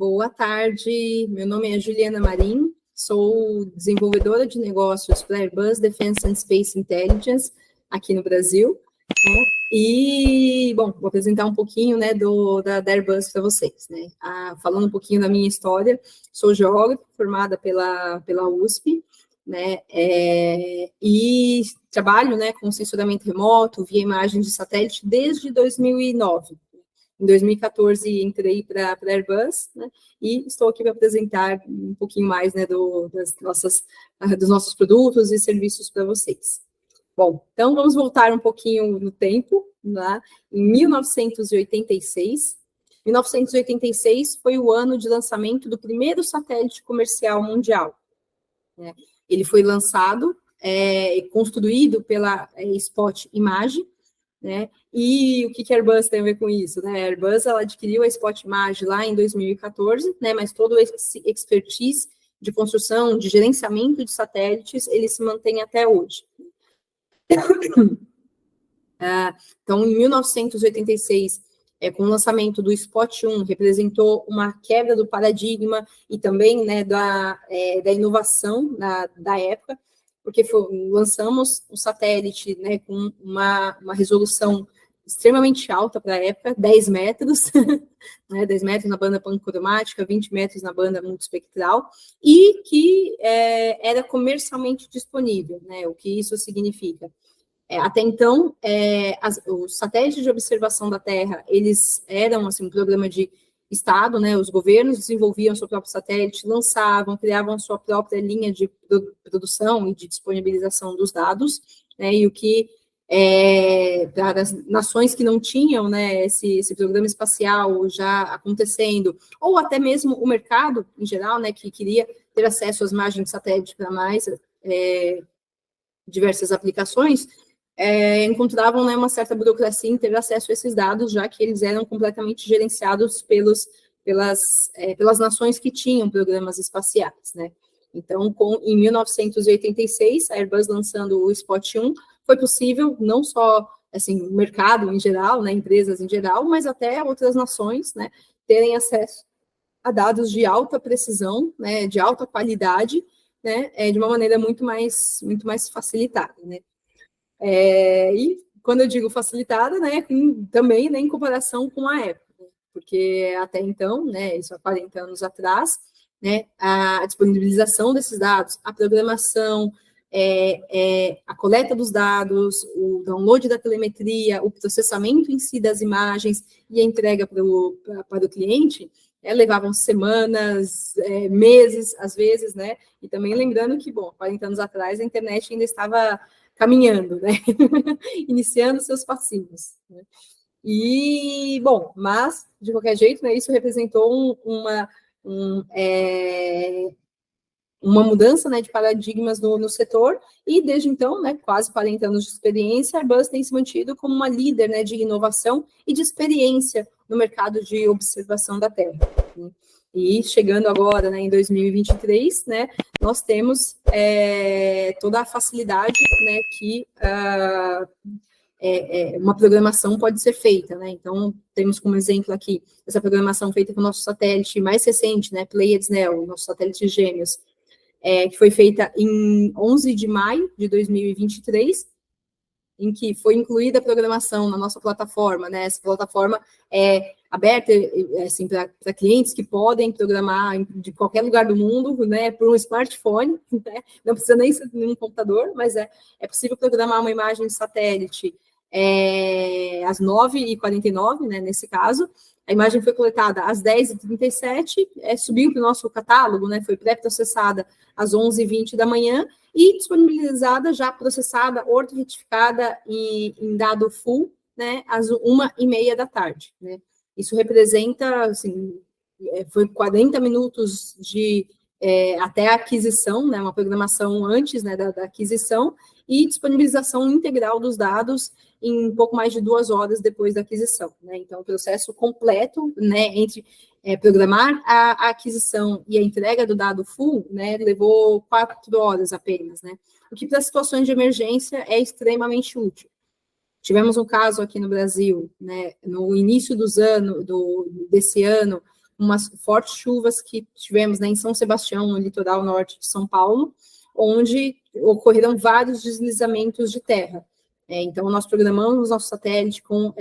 boa tarde. Meu nome é Juliana Marim, sou desenvolvedora de negócios para Airbus Defense and Space Intelligence aqui no Brasil, né? E, bom, vou apresentar um pouquinho, né, da Airbus para vocês, né? Falando um pouquinho da minha história, sou geógrafa formada pela USP, né, e trabalho, né, com sensoramento remoto, via imagens de satélite desde 2009. Em 2014, entrei para a Airbus, né, e estou aqui para apresentar um pouquinho mais, né, dos nossos produtos e serviços para vocês. Bom, então vamos voltar um pouquinho no tempo, lá, em 1986. 1986 foi o ano de lançamento do primeiro satélite comercial mundial, né? Ele foi lançado e construído pela Spot Image, né? E o que a Airbus tem a ver com isso, né? A Airbus, ela adquiriu a Spot Image lá em 2014, né? Mas todo esse expertise de construção, de gerenciamento de satélites, ele se mantém até hoje. Então, em 1986, com o lançamento do Spot 1, representou uma quebra do paradigma e também, né, da inovação da época, porque lançamos um satélite, né, com uma resolução extremamente alta para a época, 10 metros, né, 10 metros na banda pancromática, 20 metros na banda multiespectral, e que era comercialmente disponível, né? O que isso significa? Até então, os satélites de observação da Terra, eles eram assim, um programa de Estado, né? Os governos desenvolviam seu próprio satélite, lançavam, criavam sua própria linha de produção e de disponibilização dos dados, né? E o que, para as nações que não tinham, né, esse programa espacial já acontecendo, ou até mesmo o mercado em geral, né, que queria ter acesso às imagens de satélite para mais diversas aplicações, encontravam, né, uma certa burocracia em ter acesso a esses dados, já que eles eram completamente gerenciados pelas nações que tinham programas espaciais, né? Então, em 1986, a Airbus lançando o Spot 1, foi possível não só assim, o mercado em geral, né, empresas em geral, mas até outras nações, né, terem acesso a dados de alta precisão, né, de alta qualidade, né, de uma maneira muito mais facilitada, né? E quando eu digo facilitada, né, também, né, em comparação com a época, né, porque até então, né, isso há 40 anos atrás, né, a disponibilização desses dados, a programação, a coleta dos dados, o download da telemetria, o processamento em si das imagens e a entrega para o cliente, levavam semanas, meses, às vezes, né, e também lembrando que, bom, 40 anos atrás a internet ainda estava caminhando, né? Iniciando seus passinhos, né? E, bom, mas, de qualquer jeito, né, isso representou uma mudança, né, de paradigmas no setor, e desde então, né, quase 40 anos de experiência, a Airbus tem se mantido como uma líder, né, de inovação e de experiência no mercado de observação da Terra, né? E chegando agora, né, em 2023, né, nós temos toda a facilidade, né, que uma programação pode ser feita, né? Então, temos como exemplo aqui essa programação feita com o nosso satélite mais recente, né, Pleiades Neo, nosso satélite gêmeos, que foi feita em 11 de maio de 2023, em que foi incluída a programação na nossa plataforma, né? Essa plataforma é aberta assim, para clientes que podem programar de qualquer lugar do mundo, né? Por um smartphone, né? Não precisa nem ser num computador, mas é possível programar uma imagem de satélite às 9h49, né? Nesse caso, a imagem foi coletada às 10h37, subiu para o nosso catálogo, né? Foi pré-processada às 11h20 da manhã, e disponibilizada, já processada, ortorretificada e em dado full, né, às 1h30 da tarde, né? Isso representa, assim, foi 40 minutos até a aquisição, né, uma programação antes, né, da aquisição, e disponibilização integral dos dados em um pouco mais de 2 horas depois da aquisição, né? Então, o processo completo, né, entre programar a aquisição e a entrega do dado full, né, levou 4 horas apenas, né? O que para situações de emergência é extremamente útil. Tivemos um caso aqui no Brasil, né, no início desse ano, umas fortes chuvas que tivemos, né, em São Sebastião, no litoral norte de São Paulo, onde ocorreram vários deslizamentos de terra. Então, nós programamos nosso satélite como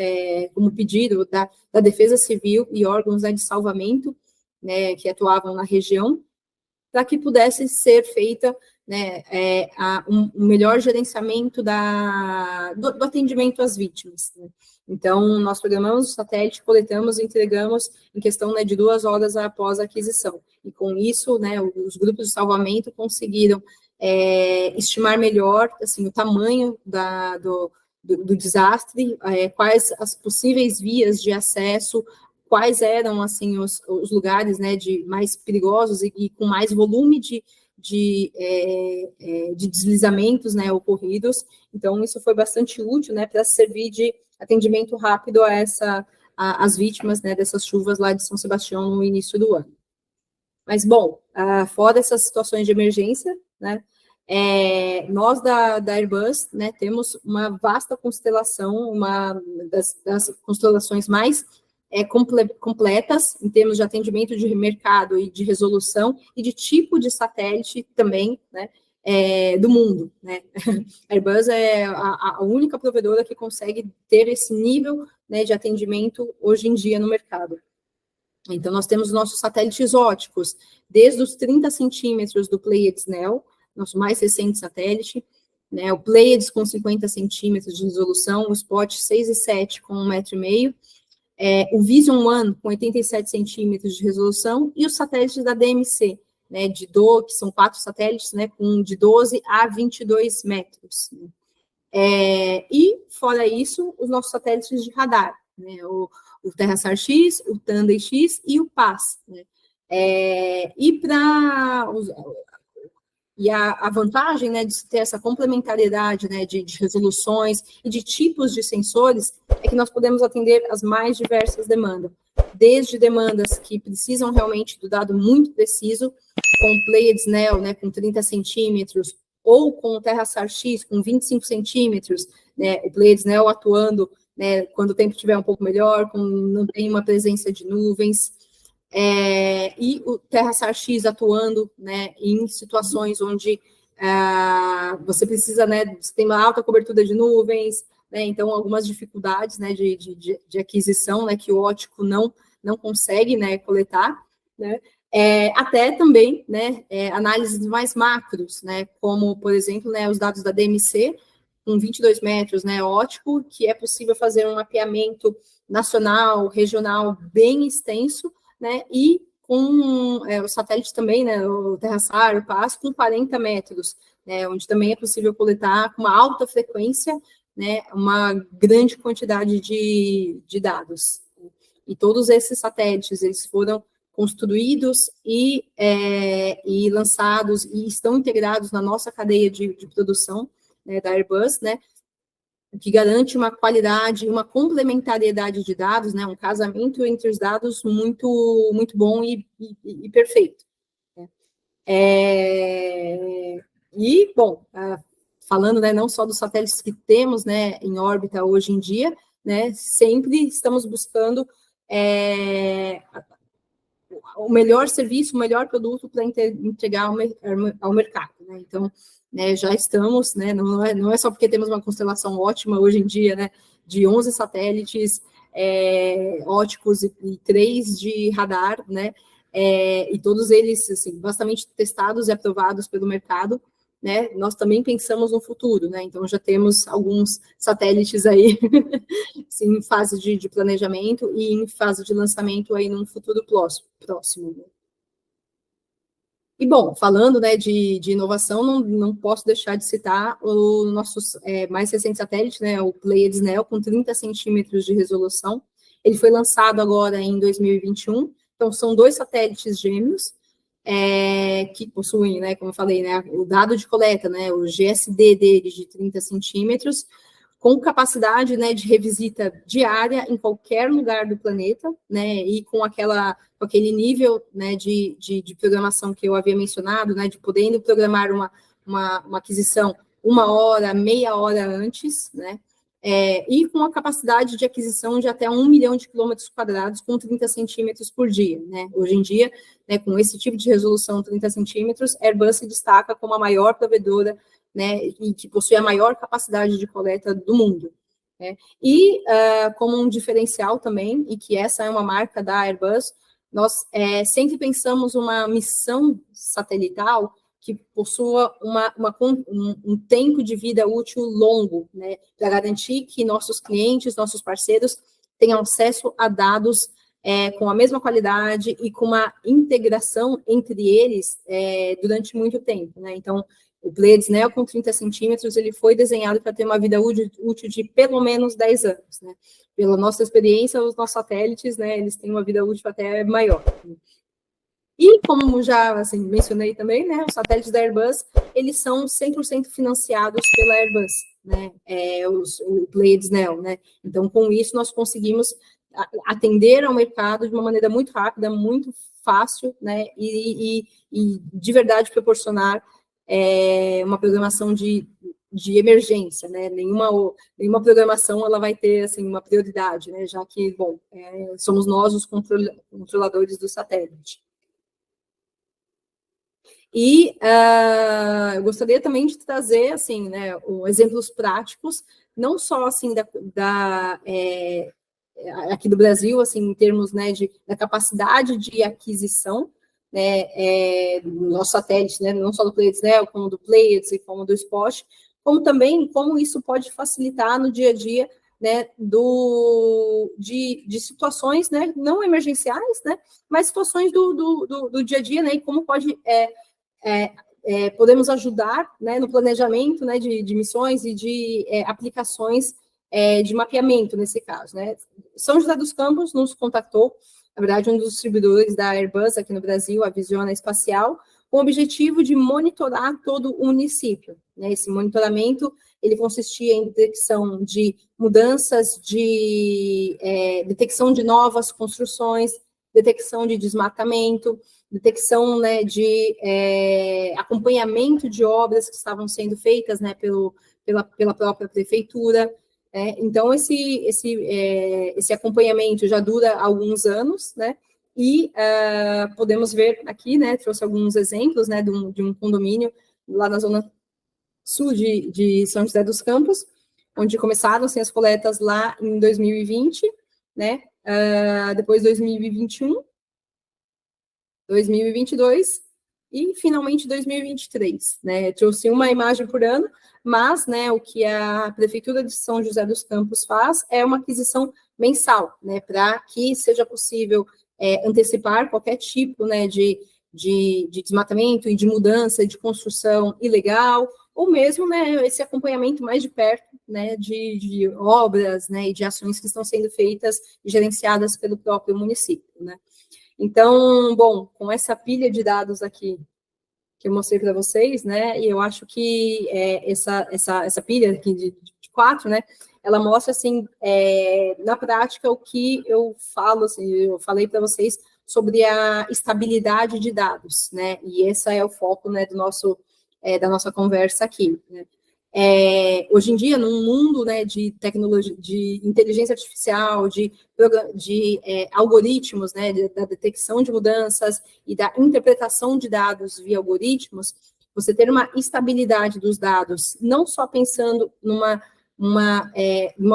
pedido da Defesa Civil e órgãos, né, de salvamento, né, que atuavam na região, para que pudesse ser feita, né, um melhor gerenciamento do atendimento às vítimas. Né? Então, nós programamos o satélite, coletamos e entregamos em questão, né, de 2 horas após a aquisição. E com isso, né, os grupos de salvamento conseguiram estimar melhor assim, o tamanho do desastre, quais as possíveis vias de acesso, quais eram assim os lugares, né, mais perigosos e com mais volume de deslizamentos, né, ocorridos. Então, isso foi bastante útil, né, para servir de atendimento rápido às vítimas, né, dessas chuvas lá de São Sebastião no início do ano. Mas, bom, fora essas situações de emergência, né, nós da Airbus, né, temos uma vasta constelação, uma das constelações mais completas em termos de atendimento de mercado e de resolução e de tipo de satélite também, né, do mundo, né? A Airbus é a única provedora que consegue ter esse nível, né, de atendimento hoje em dia no mercado. Então, nós temos nossos satélites óticos, desde os 30 centímetros do Pleiades Neo, nosso mais recente satélite, né, o Pleiades com 50 centímetros de resolução, o Spot 6,7 com 1,5 metro, o Vision One com 87 centímetros de resolução, e os satélites da DMC, né, que são 4 satélites, né, de 12 a 22 metros. E, fora isso, os nossos satélites de radar, né, o TerraSAR-X, o Tandem-X e o PAS. Né, e a vantagem, né, de ter essa complementariedade, né, de resoluções e de tipos de sensores é que nós podemos atender as mais diversas demandas, desde demandas que precisam realmente do dado muito preciso, com o Pleiades Neo, né, com 30 centímetros, ou com o TerraSAR-X, com 25 centímetros, né, o Pleiades Neo atuando, né, quando o tempo estiver um pouco melhor, quando não tem uma presença de nuvens, e o TerraSAR-X atuando, né, em situações onde você precisa, né, você tem uma alta cobertura de nuvens, né, então algumas dificuldades, né, de aquisição, né, que o ótico não consegue, né, coletar, né, até também, né, análises mais macros, né, como, por exemplo, né, os dados da DMC, com 22 metros, né, ótico, que é possível fazer um mapeamento nacional, regional, bem extenso, né, e com o satélite também, né, o TerraSAR, o PAS, com 40 metros, né, onde também é possível coletar com uma alta frequência, né, uma grande quantidade de dados. E todos esses satélites, eles foram construídos e lançados e estão integrados na nossa cadeia de produção, né, da Airbus, né, que garante uma qualidade, uma complementariedade de dados, né, um casamento entre os dados muito, muito bom e perfeito. E, bom, falando, né, não só dos satélites que temos, né, em órbita hoje em dia, né, sempre estamos buscando o melhor serviço, o melhor produto para entregar ao mercado. Né? Então, né, já estamos, né, não é só porque temos uma constelação ótima hoje em dia, né, de 11 satélites óticos e 3 de radar, né, e todos eles, assim, bastante testados e aprovados pelo mercado, né, nós também pensamos no futuro, né, então já temos alguns satélites aí em fase de planejamento e em fase de lançamento aí num futuro próximo. E, bom, falando, né, de inovação, não posso deixar de citar o nosso mais recente satélite, né, o Pleiades Neo, com 30 centímetros de resolução. Ele foi lançado agora em 2021, então são 2 satélites gêmeos, que possuem, né, como eu falei, né, o dado de coleta, né, o GSD deles de 30 centímetros, com capacidade, né, de revisita diária em qualquer lugar do planeta, né, e com aquele nível, né, de programação que eu havia mencionado, né, de podendo programar uma aquisição 1 hora, meia hora antes, né, e com a capacidade de aquisição de até 1 milhão de quilômetros quadrados com 30 centímetros por dia, né? Hoje em dia, né, com esse tipo de resolução 30 centímetros, a Airbus se destaca como a maior provedora, né, e que possui a maior capacidade de coleta do mundo, né? E como um diferencial também, e que essa é uma marca da Airbus, nós sempre pensamos uma missão satelital que possua um tempo de vida útil longo, né, para garantir que nossos clientes, nossos parceiros tenham acesso a dados com a mesma qualidade e com uma integração entre eles durante muito tempo, né? Então, o Pleiades Neo com 30 centímetros, ele foi desenhado para ter uma vida útil de pelo menos 10 anos, né? Pela nossa experiência, os nossos satélites, né, eles têm uma vida útil até maior. E, como já assim, mencionei também, né, os satélites da Airbus, eles são 100% financiados pela Airbus, né, o Pleiades Neo, né? Então, com isso, nós conseguimos atender ao mercado de uma maneira muito rápida, muito fácil, né, e de verdade proporcionar uma programação de emergência, né? Nenhuma programação ela vai ter assim uma prioridade, né? Já que, bom, somos nós os controladores do satélite. E eu gostaria também de trazer, assim, né, exemplos práticos, não só, assim, aqui do Brasil, assim, em termos, né, da capacidade de aquisição, né, do nosso satélite, né, não só do Pleiades, né, como do Pleiades e como do Spot, como também como isso pode facilitar no dia a dia, né, de situações, né, não emergenciais, né, mas situações do dia a dia, né, e como pode podemos ajudar, né, no planejamento, né, de missões e de aplicações de mapeamento, nesse caso, né. São José dos Campos nos contactou, na verdade, um dos distribuidores da Airbus aqui no Brasil, a Visiona Espacial, com o objetivo de monitorar todo o município, né. Esse monitoramento, ele consistia em detecção de mudanças, detecção de novas construções, detecção de desmatamento, detecção, né, de acompanhamento de obras que estavam sendo feitas, né, pela própria prefeitura. Então, esse acompanhamento já dura alguns anos, né, e podemos ver aqui, né, trouxe alguns exemplos, né, de um condomínio lá na zona sul de São José dos Campos, onde começaram assim, as coletas lá em 2020, né, depois 2021, 2022 e, finalmente, 2023, né? Trouxe uma imagem por ano, mas, né, o que a Prefeitura de São José dos Campos faz é uma aquisição mensal, né, para que seja possível antecipar qualquer tipo, né, de desmatamento e de mudança, de construção ilegal, ou mesmo, né, esse acompanhamento mais de perto, né, de obras, né, e de ações que estão sendo feitas e gerenciadas pelo próprio município, né. Então, bom, com essa pilha de dados aqui que eu mostrei para vocês, né, e eu acho que essa pilha aqui de 4, né, ela mostra, assim, na prática, o que eu falo, assim, eu falei para vocês sobre a estabilidade de dados, né, e esse é o foco, né, da nossa conversa aqui, né. Hoje em dia, num mundo, né, de tecnologia, de inteligência artificial, de algoritmos, né, da detecção de mudanças e da interpretação de dados via algoritmos, você ter uma estabilidade dos dados, não só pensando numa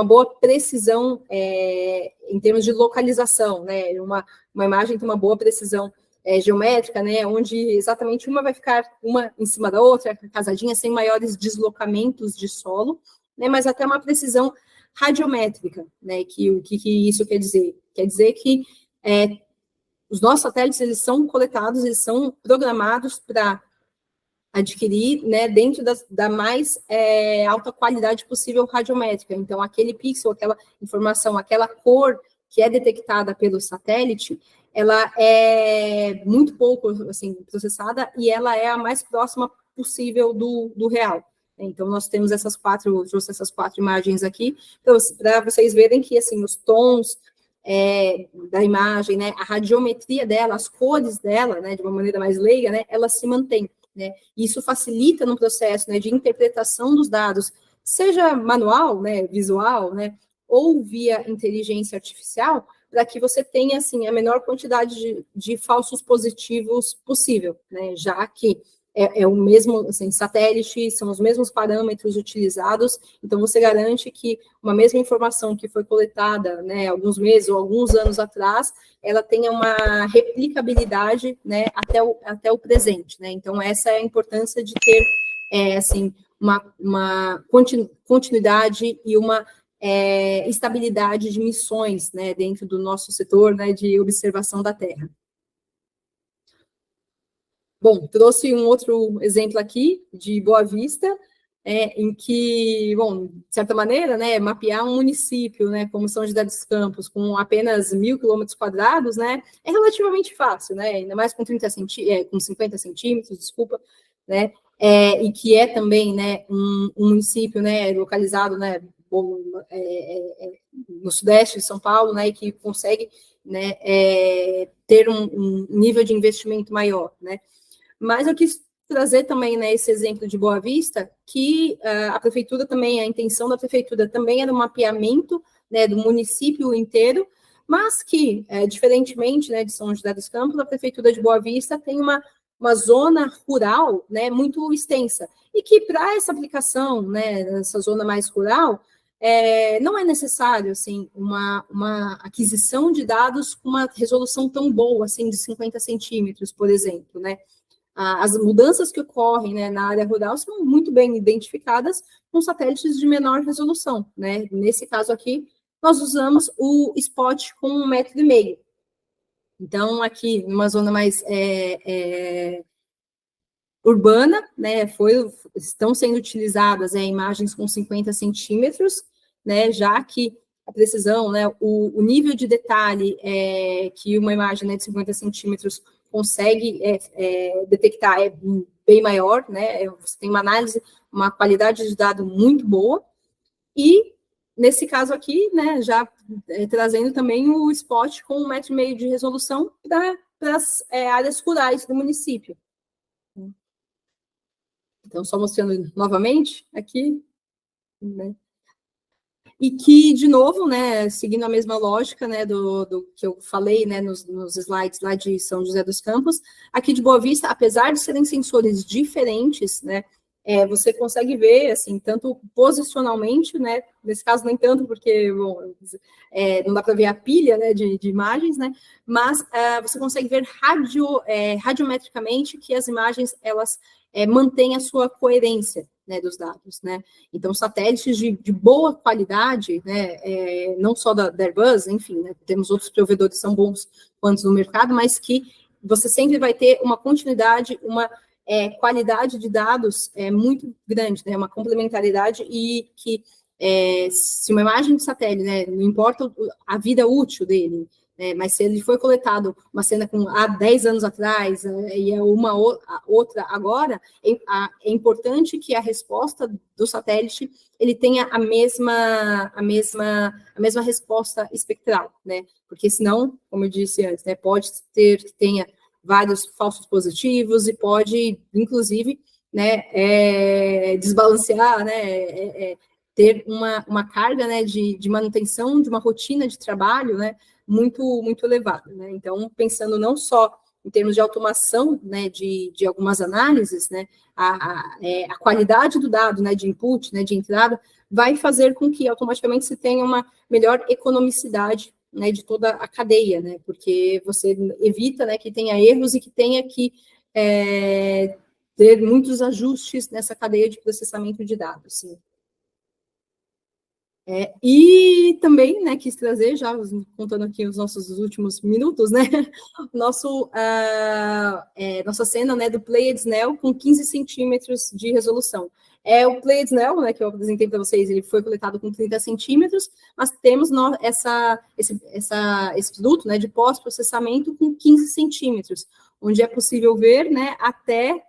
boa precisão em termos de localização, né, uma imagem tem uma boa precisão geométrica, né, onde exatamente uma vai ficar uma em cima da outra, casadinha, sem maiores deslocamentos de solo, né, mas até uma precisão radiométrica, né, o que isso quer dizer? Quer dizer que os nossos satélites, eles são coletados, eles são programados para adquirir, né, dentro da mais alta qualidade possível radiométrica. Então, aquele pixel, aquela informação, aquela cor que é detectada pelo satélite, ela é muito pouco, assim, processada e ela é a mais próxima possível do real. Então, nós temos trouxe essas 4 imagens aqui, para vocês verem que, assim, os tons da imagem, né, a radiometria dela, as cores dela, né, de uma maneira mais leiga, né, ela se mantém, né, e isso facilita no processo, né, de interpretação dos dados, seja manual, né, visual, né, ou via inteligência artificial, para que você tenha, assim, a menor quantidade de falsos positivos possível, né, já que é o mesmo, assim, satélite, são os mesmos parâmetros utilizados, então você garante que uma mesma informação que foi coletada, né, alguns meses ou alguns anos atrás, ela tenha uma replicabilidade, né, até o presente, né, então essa é a importância de ter, assim, uma continuidade e uma estabilidade de missões, né, dentro do nosso setor, né, de observação da Terra. Bom, trouxe um outro exemplo aqui de Boa Vista, em que, bom, de certa maneira, né, mapear um município, né, como São José dos Campos, com apenas 1.000 quilômetros quadrados, né, é relativamente fácil, né, ainda mais com 50 centímetros, desculpa, né, e que é também, né, um município, né, localizado, né, no sudeste de São Paulo, né, e que consegue, né, ter um nível de investimento maior, né. Mas eu quis trazer também, né, esse exemplo de Boa Vista, que a prefeitura também, a intenção da prefeitura também era o mapeamento, né, do município inteiro, mas que, diferentemente, né, de São José dos Campos, a prefeitura de Boa Vista tem uma zona rural, né, muito extensa, e que para essa aplicação, né, nessa zona mais rural, não é necessário, assim, uma aquisição de dados com uma resolução tão boa, assim, de 50 centímetros, por exemplo, né. As mudanças que ocorrem, né, na área rural são muito bem identificadas com satélites de menor resolução, né? Nesse caso aqui, nós usamos o spot com 1,5 m. Então, aqui, numa zona mais urbana, né, estão sendo utilizadas imagens com 50 centímetros, né, já que a precisão, né, o nível de detalhe que uma imagem, né, de 50 centímetros consegue detectar é bem maior, né, você tem uma análise, uma qualidade de dado muito boa, e nesse caso aqui, né, já trazendo também o spot com 1,5 m de resolução para as áreas rurais do município. Então, só mostrando novamente aqui, né? E que, de novo, né, seguindo a mesma lógica, né, do que eu falei, né, nos slides lá de São José dos Campos, aqui de Boa Vista, apesar de serem sensores diferentes, né, você consegue ver, assim, tanto posicionalmente, né, nesse caso nem tanto, porque, bom, não dá para ver a pilha, né, de imagens, né, mas você consegue ver radiometricamente que as imagens, elas mantêm a sua coerência, né, dos dados, né. Então, satélites de boa qualidade, né, não só da Airbus, enfim, né, temos outros provedores que são bons quantos no mercado, mas que você sempre vai ter uma continuidade, uma qualidade de dados muito grande, né, uma complementaridade, e que se uma imagem de satélite, né, não importa a vida útil dele, mas se ele foi coletado uma cena há 10 anos atrás e é outra agora, é importante que a resposta do satélite ele tenha a mesma resposta espectral, né? Porque senão, como eu disse antes, né, pode ter que tenha vários falsos positivos e pode, inclusive, né, desbalancear, né, ter uma carga, né, de manutenção de uma rotina de trabalho, né, muito elevada, né? Então, pensando não só em termos de automação, né, de algumas análises, né, a qualidade do dado, né, de input, né, de entrada, vai fazer com que automaticamente se tenha uma melhor economicidade, né, de toda a cadeia, né, porque você evita, né, que tenha erros e que tenha que ter muitos ajustes nessa cadeia de processamento de dados, sim. E também, né, quis trazer, já contando aqui os nossos últimos minutos, né, nossa cena, né, do Pleiades Neo com 15 centímetros de resolução. O Pleiades Neo, né, que eu apresentei para vocês, ele foi coletado com 30 centímetros, mas temos esse produto, né, de pós-processamento com 15 centímetros, onde é possível ver, né, até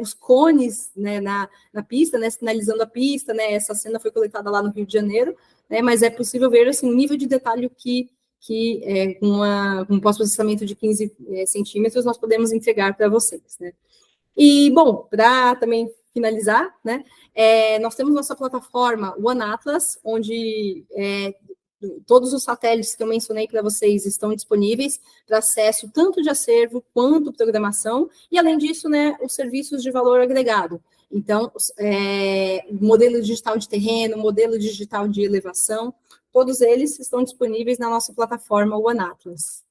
os cones, né, na pista, né, sinalizando a pista, né, essa cena foi coletada lá no Rio de Janeiro, né, mas é possível ver, assim, o nível de detalhe que com um pós-processamento de 15 centímetros nós podemos entregar para vocês, né. E, bom, para também finalizar, né? Nós temos nossa plataforma One Atlas, onde todos os satélites que eu mencionei para vocês estão disponíveis para acesso tanto de acervo quanto programação, e além disso, né, os serviços de valor agregado. Então, modelo digital de terreno, modelo digital de elevação, todos eles estão disponíveis na nossa plataforma One Atlas.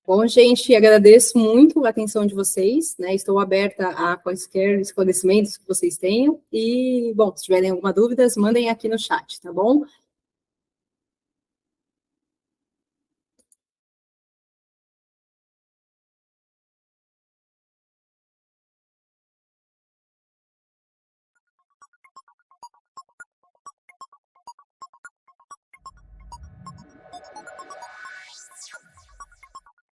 Bom, gente, agradeço muito a atenção de vocês, né? Estou aberta a quaisquer esclarecimentos que vocês tenham. E, bom, se tiverem alguma dúvida, mandem aqui no chat, tá bom?